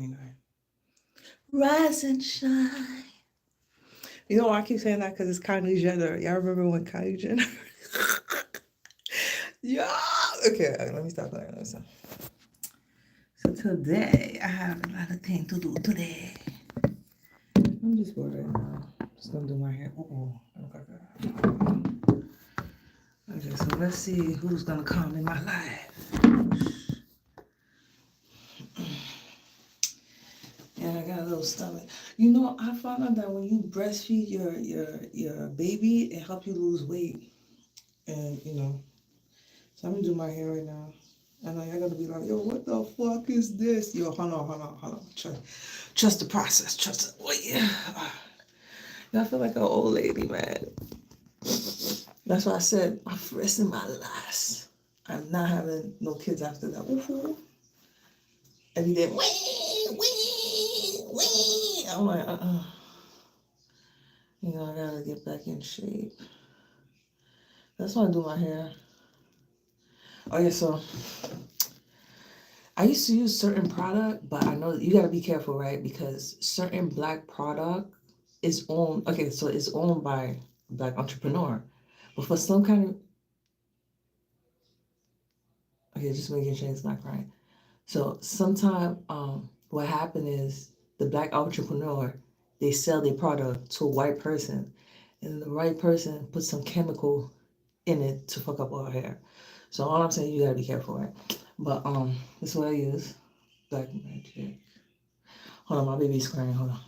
29. Rise and shine. You know why I keep saying that? Because it's Kylie Jenner. Y'all remember when Kylie Jenner? Yeah. Okay, let me stop playing. Let me stop. So today, I have a lot of things to do today. I'm just bored right now. Just gonna do my hair. Okay, so let's see who's gonna come in my life. And I got a little stomach. You know, I found out that when you breastfeed your baby, it helps you lose weight. And you know, so I'm gonna do my hair right now. I know y'all gonna be like, yo, what the fuck is this? Yo, hold on. Trust the process. Trust it. Oh yeah. Y'all feel like an old lady, man. That's why I said I'm resting my last. I'm not having no kids after that. Woohoo. Every day, wee. I'm like, You know, I gotta get back in shape. That's why I do my hair. Oh yeah, so I used to use certain product, but I know you gotta be careful, right? Because certain black product is owned. Okay, so it's owned by a black entrepreneur, but for some kind of okay, just making sure it's not right. So sometimes what happened is the black entrepreneur, they sell their product to a white person, and the white person puts some chemical in it to fuck up our hair. So all I'm saying, you gotta be careful, right? But this is what I use. Black magic. Hold on, my baby's crying. Hold on.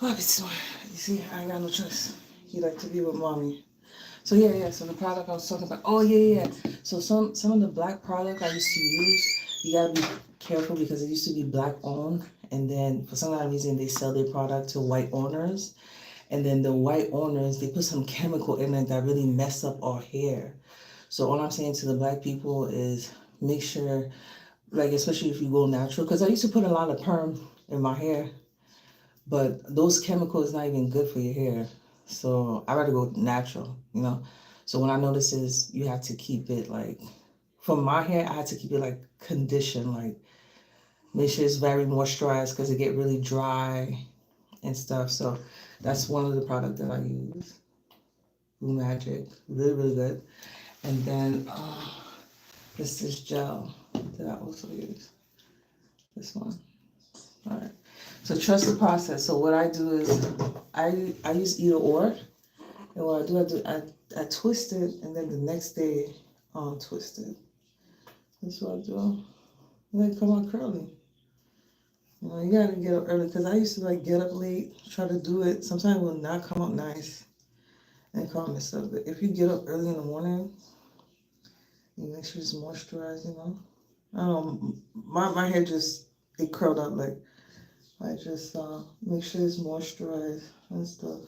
Oh, you see, I ain't got no choice. He like to be with mommy. So yeah. So the product I was talking about. Oh yeah. So some of the black product I used to use, you gotta be careful because it used to be black owned, and then for some odd reason they sell their product to white owners, and then the white owners they put some chemical in it that really mess up our hair. So all I'm saying to the black people is make sure, like especially if you go natural, because I used to put a lot of perm in my hair, but those chemicals not even good for your hair. So I rather go natural, you know. So what I notice is you have to keep it like, for my hair, I had to keep it like conditioned, like make sure it's very moisturized because it get really dry and stuff. So that's one of the products that I use. Blue Magic, really good. And then this gel that I also use. This one. All right. So trust the process. So what I do is I use either or. And what I twist it and then the next day twist it. That's what I do. And then come out curly. You know, you gotta get up early because I used to like get up late, try to do it. Sometimes it will not come out nice and calm and stuff. But if you get up early in the morning, you make sure it's moisturized, you know. I don't know, my hair just it curled up. Like I just make sure it's moisturized and stuff.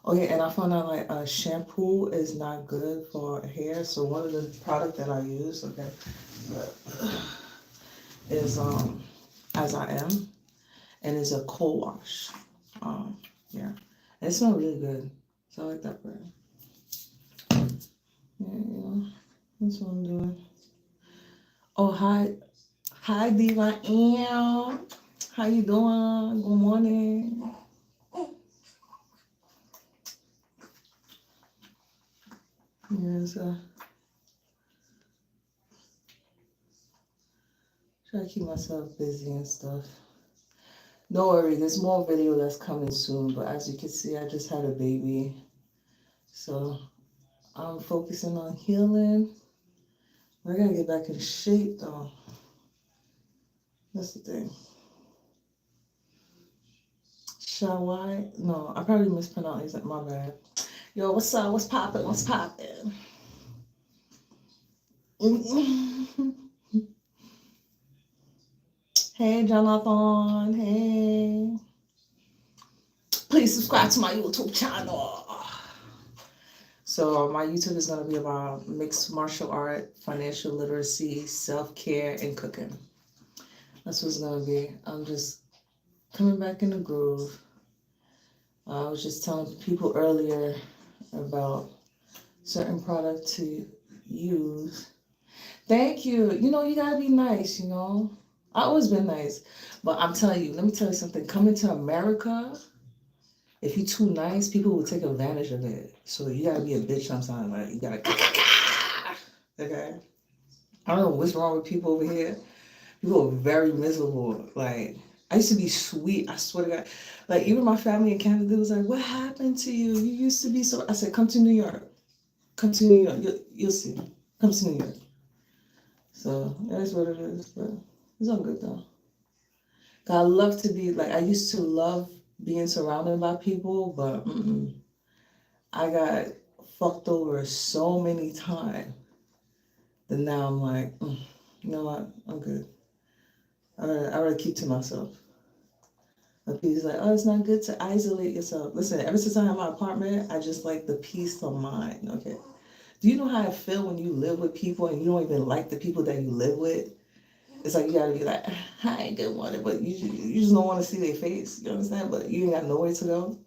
Oh yeah, and I found out like shampoo is not good for hair. So one of the product that I use, okay, is As I Am, and it's a cold wash. Yeah, and it smells really good. So I like that brand. Yeah, that's what I'm doing. Oh hi Diva M. How you doing? Good morning. Yeah, so try to keep myself busy and stuff. Don't worry, there's more video that's coming soon, but as you can see, I just had a baby. So I'm focusing on healing. I gotta get back in shape though. That's the thing. Shawai? No, I probably mispronounced it. My bad. Yo, what's up? What's poppin'? What's poppin'? Hey, Jonathan. Hey. Please subscribe to my YouTube channel. So my YouTube is gonna be about mixed martial art, financial literacy, self-care, and cooking. That's what it's gonna be. I'm just coming back in the groove. I was just telling people earlier about certain product to use. Thank you. You gotta be nice, I always been nice. But I'm telling you, let me tell you something. Coming to America, if you're too nice, people will take advantage of it. So you gotta be a bitch sometimes. Like you gotta okay. I don't know what's wrong with people over here. People are very miserable. Like I used to be sweet. I swear to God. Like even my family in Canada was like, "What happened to you? You used to be so." I said, "Come to New York. Come to New York. You'll see. Come to New York." So that's what it is. But it's all good though. I love to be like I used to love being surrounded by people, but I got fucked over so many times that now I'm like, you know what? I'm good. I rather keep to myself. But people's like, oh, it's not good to isolate yourself. Listen, ever since I have my apartment, I just like the peace of mind. Okay. Do you know how I feel when you live with people and you don't even like the people that you live with? It's like you gotta be like, hi, good morning, but you just don't want to see their face. You understand? But you ain't got nowhere to go.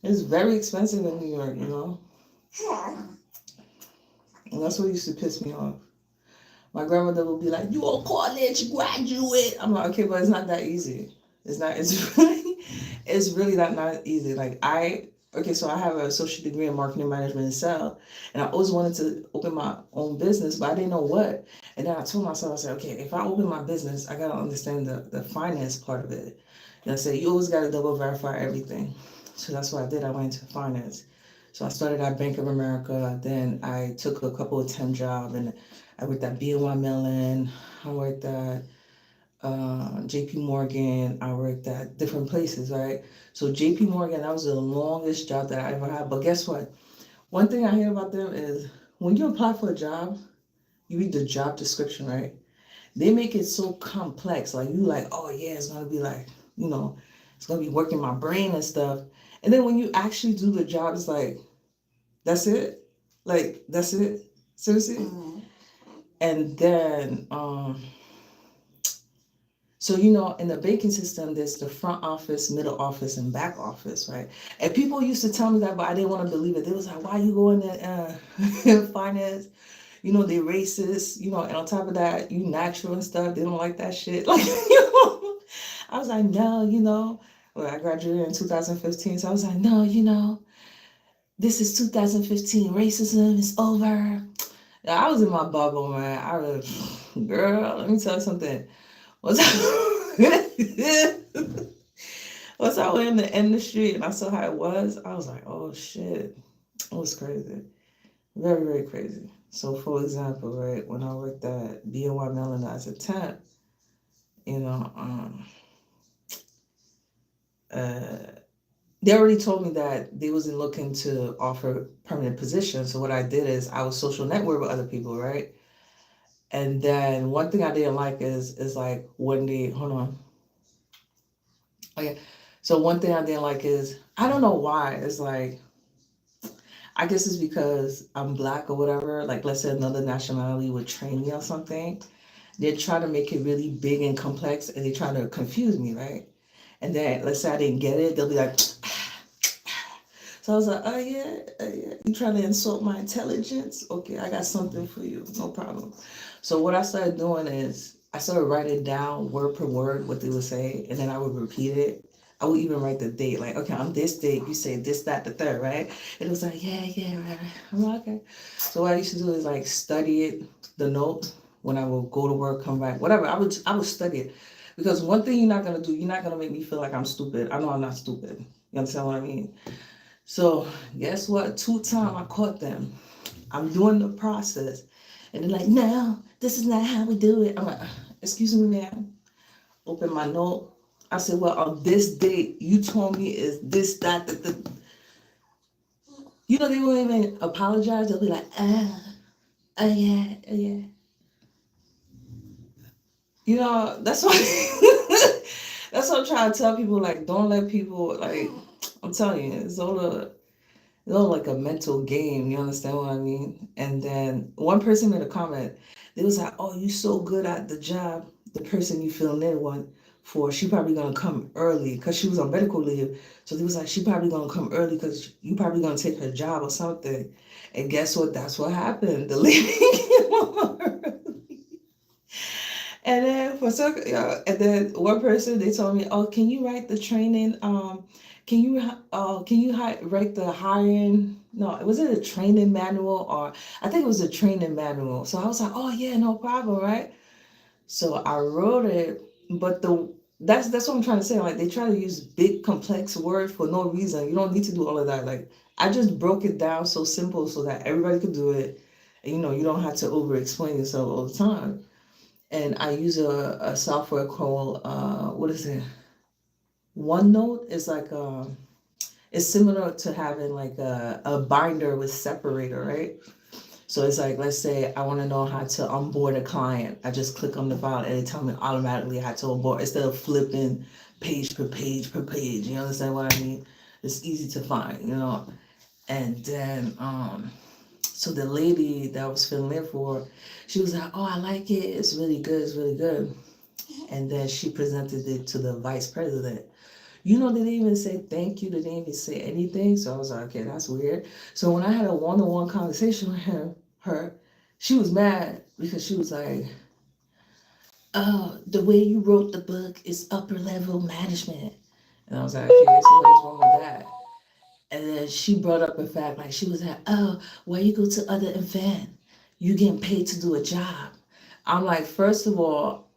It's very expensive in New York, and that's what used to piss me off. My grandmother would be like, "You a college graduate?" I'm like, "Okay, but it's not that easy. It's not. It's really not easy. Like okay, so I have a associate degree in marketing management and sales, and I always wanted to open my own business, but I didn't know what. And then I told myself, I said, okay, if I open my business, I gotta understand the finance part of it. And I said, you always gotta double verify everything. So that's what I did. I went into finance. So I started at Bank of America. Then I took a couple of temp jobs, and I worked at BNY Mellon. I worked at JP Morgan. I worked at different places, right? So JP Morgan, that was the longest job that I ever had. But guess what? One thing I hear about them is when you apply for a job, you read the job description, right? They make it so complex. Like you like, oh yeah, it's gonna be like, it's gonna be working my brain and stuff. And then when you actually do the job, it's like, that's it? Like, that's it? Seriously? Mm-hmm. And then so, in the banking system, there's the front office, middle office, and back office, right? And people used to tell me that, but I didn't want to believe it. They was like, why you going to finance? They racist, and on top of that, you natural and stuff. They don't like that shit. Like, I was like, no. Well, I graduated in 2015, so I was like, no, this is 2015. Racism is over. I was in my bubble, man. Girl, let me tell you something. Once I went in the industry and I saw how it was, I was like, oh shit. It was crazy. Very, very crazy. So for example, right, when I worked at BNY Mellon as a temp, they already told me that they wasn't looking to offer permanent positions. So what I did is I was social network with other people, right? And then one thing I didn't like is like when they hold on. Okay. So one thing I didn't like is I don't know why. It's like I guess it's because I'm black or whatever. Like let's say another nationality would train me or something. They try to make it really big and complex and they try to confuse me, right? And then let's say I didn't get it, they'll be like, so I was like, oh yeah, you trying to insult my intelligence? Okay, I got something for you, no problem. So what I started doing is I started writing down word per word what they would say, and then I would repeat it. I would even write the date, like, okay, on this date, you say this, that, the third, right? And it was like, yeah, right. I'm like, okay. So what I used to do is like study it, the note, when I would go to work, come back, whatever. I would study it. Because one thing you're not gonna do, you're not gonna make me feel like I'm stupid. I know I'm not stupid. You understand what I mean? So guess what? 2 times I caught them. I'm doing the process. And they're like, no, this is not how we do it. I'm like, excuse me, ma'am. Open my note. I said, well, on this date, you told me is this, that, the. You know, they won't even apologize. They'll be like, oh yeah, oh yeah. You know, that's why that's what I'm trying to tell people. Like, don't let people like. I'm telling you, it's all like a mental game. You understand what I mean? And then one person made a comment. They was like, "Oh, you so good at the job. The person you filling in one for, she probably gonna come early because she was on medical leave. So they was like, she probably gonna come early because you probably gonna take her job or something. And guess what? That's what happened. The lady came over. And then and then one person they told me, "Oh, can you write the training? Write the hiring? No, was it a training manual or I think it was a training manual." So I was like, "Oh yeah, no problem, right?" So I wrote it, but that's what I'm trying to say. Like they try to use big complex words for no reason. You don't need to do all of that. Like I just broke it down so simple so that everybody could do it, and you don't have to over explain yourself all the time. And I use a software called what is it? OneNote is like it's similar to having like a binder with separator, right? So it's like let's say I want to know how to onboard a client. I just click on the file and it tells me automatically how to onboard instead of flipping page per page per page. You understand what I mean? It's easy to find. And then so the lady that I was filling in for, she was like, "Oh, I like it. It's really good. It's really good." And then she presented it to the vice president. They didn't even say thank you. They didn't even say anything. So I was like, okay, that's weird. So when I had a one-on-one conversation with her, she was mad because she was like, "Oh, the way you wrote the book is upper level management." And I was like, okay, so what is wrong with that? And then she brought up a fact, like she was like, "Oh, why you go to other event? You getting paid to do a job." I'm like, first of all,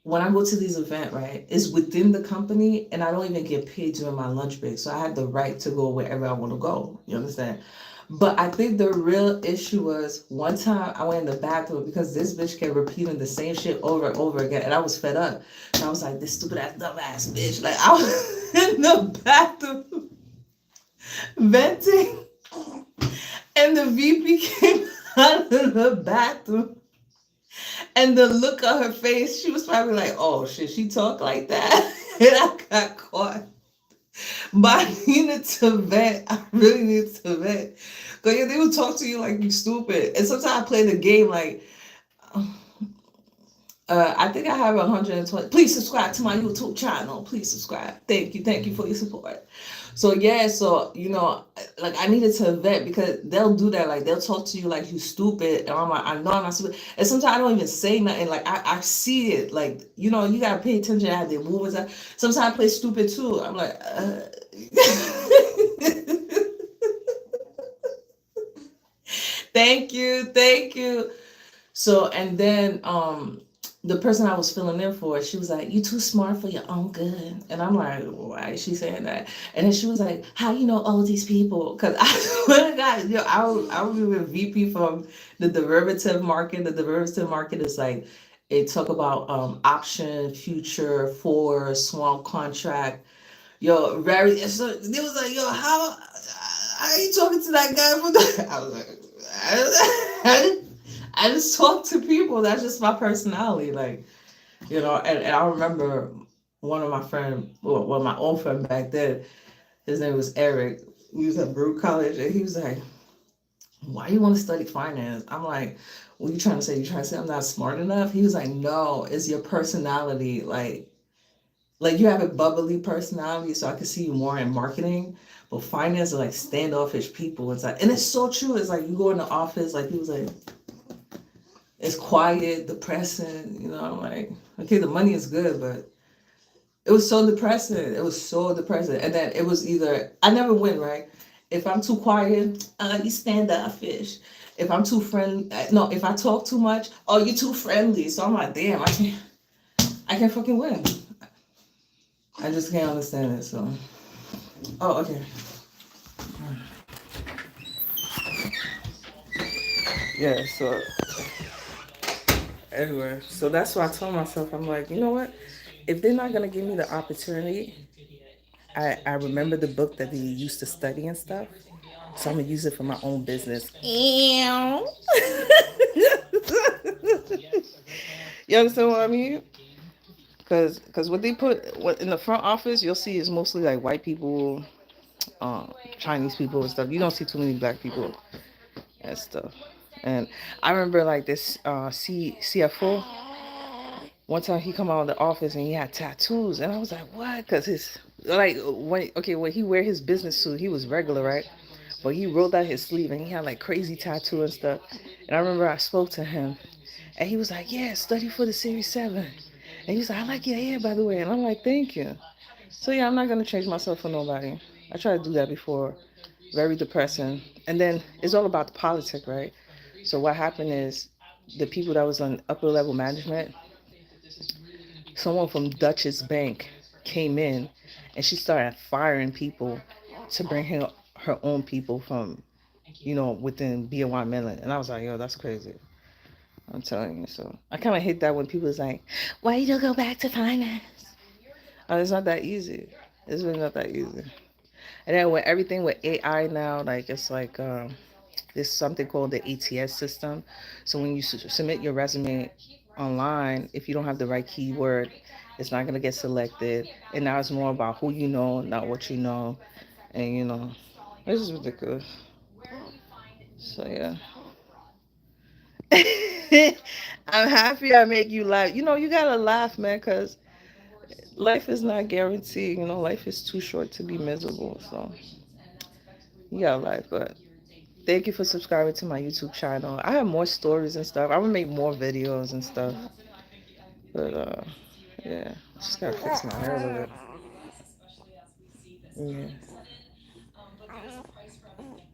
when I go to these events, right, it's within the company and I don't even get paid during my lunch break. So I have the right to go wherever I want to go. You understand? But I think the real issue was one time I went in the bathroom because this bitch kept repeating the same shit over and over again. And I was fed up. And I was like, this stupid ass, dumb ass bitch. Like I was in the bathroom venting and the VP came out of the bathroom. And the look on her face, she was probably like, "Oh shit, she talk like that." And I got caught. But I needed to vent. I really needed to vent. Because yeah, they would talk to you like you stupid. And sometimes I play the game like, I think I have 120. Please subscribe to my YouTube channel. Please subscribe. Thank you. Thank you for your support. So yeah, like I needed to vet because they'll do that. Like they'll talk to you like you stupid, and I'm like, I know I'm not stupid. And sometimes I don't even say nothing. Like I see it. Like you gotta pay attention to how they move. Sometimes I play stupid too. I'm like, thank you. So and then the person I was filling in for, she was like, "You too smart for your own good." And I'm like, "Why is she saying that?" And then she was like, "How you know all these people?" Because I swear to God, I was with VP from the derivative market. The derivative market is like it talk about option, future, for small contract. Very. So they was like, "Yo, how are you talking to that guy from the?" I was like, I just talk to people. That's just my personality. Like, and I remember one of my friends, well, my old friend back then, his name was Eric. We was at Brew College, and he was like, why you want to study finance? I'm like, what are you trying to say? You trying to say I'm not smart enough? He was like, no, it's your personality. Like you have a bubbly personality, so I could see you more in marketing. But finance are like standoffish people. It's like, and it's so true. It's like you go in the office, like he was like, it's quiet, depressing. I'm like, okay, the money is good, but it was so depressing. It was so depressing. And then it was either I never win, right? If I'm too quiet, you standoffish. If I'm too friendly, no. If I talk too much, oh, you're too friendly. So I'm like, damn, I can't fucking win. I just can't understand it. So, oh, okay. Yeah. So anyway, so that's why I told myself, I'm like, you know what? If they're not gonna give me the opportunity, I remember the book that they used to study and stuff. So I'm gonna use it for my own business. Ew. You understand what I mean? Cause what they put what in the front office, you'll see is mostly like white people, Chinese people and stuff. You don't see too many black people and stuff. And I remember like this CFO. One time he come out of the office and he had tattoos, and I was like, what? Cause his like when he wear his business suit, he was regular, right? But he rolled out his sleeve and he had like crazy tattoo and stuff. And I remember I spoke to him, and he was like, yeah, study for the Series 7. And he was like, I like your hair, by the way. And I'm like, thank you. So yeah, I'm not gonna change myself for nobody. I tried to do that before. Very depressing. And then it's all about the politics, right? So what happened is the people that was on upper level management, someone from Dutchess Bank came in and she started firing people to bring her own people from, within BNY Mellon. And I was like, yo, that's crazy. I'm telling you. So I kind of hate that when people is like, why you don't go back to finance? Oh, it's not that easy. It's really not that easy. And then with everything with AI now, like it's like there's something called the ATS system. So when you submit your resume online, if you don't have the right keyword, it's not gonna get selected. And now it's more about who you know, not what you know. And this is ridiculous. So yeah. I'm happy I make you laugh. You gotta laugh, man, because life is not guaranteed. Life is too short to be miserable. So you gotta laugh. But thank you for subscribing to my YouTube channel. I have more stories and stuff. I'm gonna make more videos and stuff. But yeah, just gotta fix my hair a little bit. Yeah,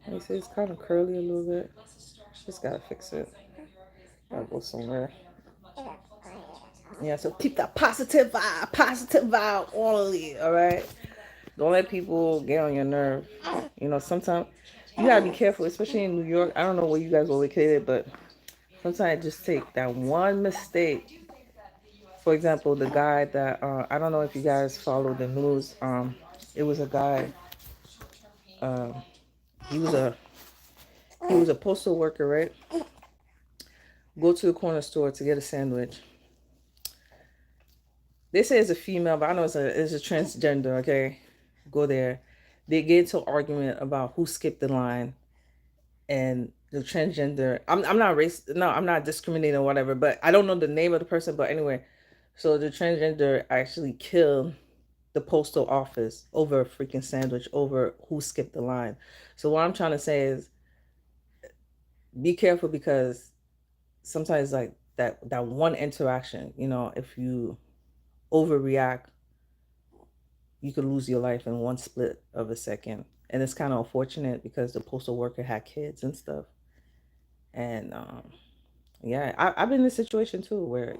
let me see. It's kind of curly a little bit. Just gotta fix it. Gotta go somewhere. Yeah, so keep that positive vibe only. All right. Don't let people get on your nerve. Sometimes you gotta be careful, especially in New York. I don't know where you guys were located, but sometimes just take that one mistake. For example, the guy that I don't know if you guys follow the news. It was a guy. Um, he was a postal worker, right? Go to the corner store to get a sandwich. They say it's a female, but I know it's a transgender. Okay, go there. They get into an argument about who skipped the line, and the transgender. I'm not race. No, I'm not discriminating or whatever. But I don't know the name of the person. But anyway, so the transgender actually killed the postal office over a freaking sandwich, over who skipped the line. So what I'm trying to say is, be careful, because sometimes like that one interaction, if you overreact, you could lose your life in one split of a second. And it's kind of unfortunate because the postal worker had kids and stuff. And yeah, I've been in this situation too where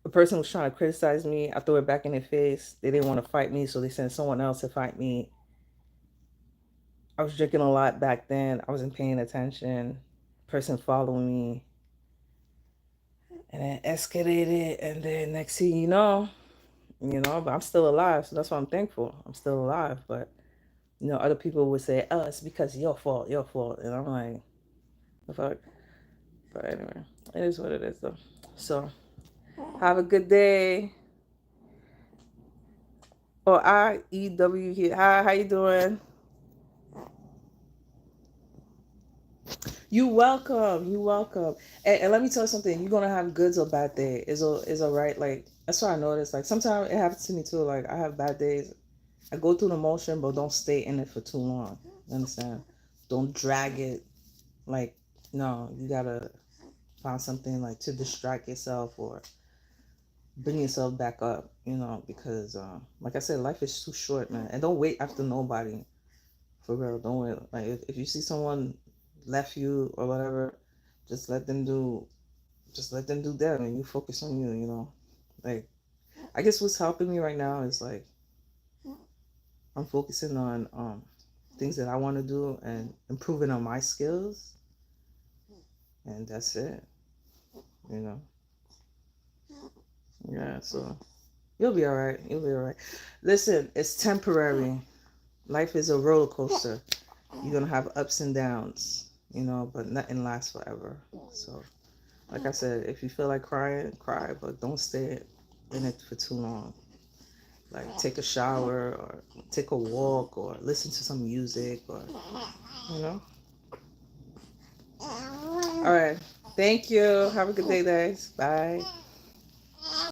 a person was trying to criticize me. I threw it back in their face. They didn't want to fight me, so they sent someone else to fight me. I was drinking a lot back then. I wasn't paying attention. Person following me, and then escalated. And then next thing but I'm still alive, so that's why I'm thankful. I'm still alive. But other people would say, "Oh, it's because your fault, your fault," and I'm like, The fuck. But anyway, it is what it is though. So have a good day. Oh, IEW here. Hi, how you doing? You welcome. You welcome. And let me tell you something. You're gonna have goods or bad day. Is alright. Like that's what I noticed. Like sometimes it happens to me too. Like I have bad days. I go through the motion, but don't stay in it for too long. You understand? Don't drag it. Like no, you gotta find something like to distract yourself or bring yourself back up. You know, because like I said, life is too short, man. And don't wait after nobody. For real, don't wait. Like if you see someone left you or whatever, just let them do them and you focus on you, you know. Like I guess what's helping me right now is like I'm focusing on things that I want to do and improving on my skills, and that's it, you know. Yeah, so you'll be all right. You'll be all right. Listen, it's temporary. Life is a roller coaster. You're gonna have ups and downs, you know, but nothing lasts forever. So like I said, if you feel like crying, cry, but don't stay in it for too long. Like take a shower or take a walk or listen to some music or, you know. All right. Thank you. Have a good day, guys. Bye.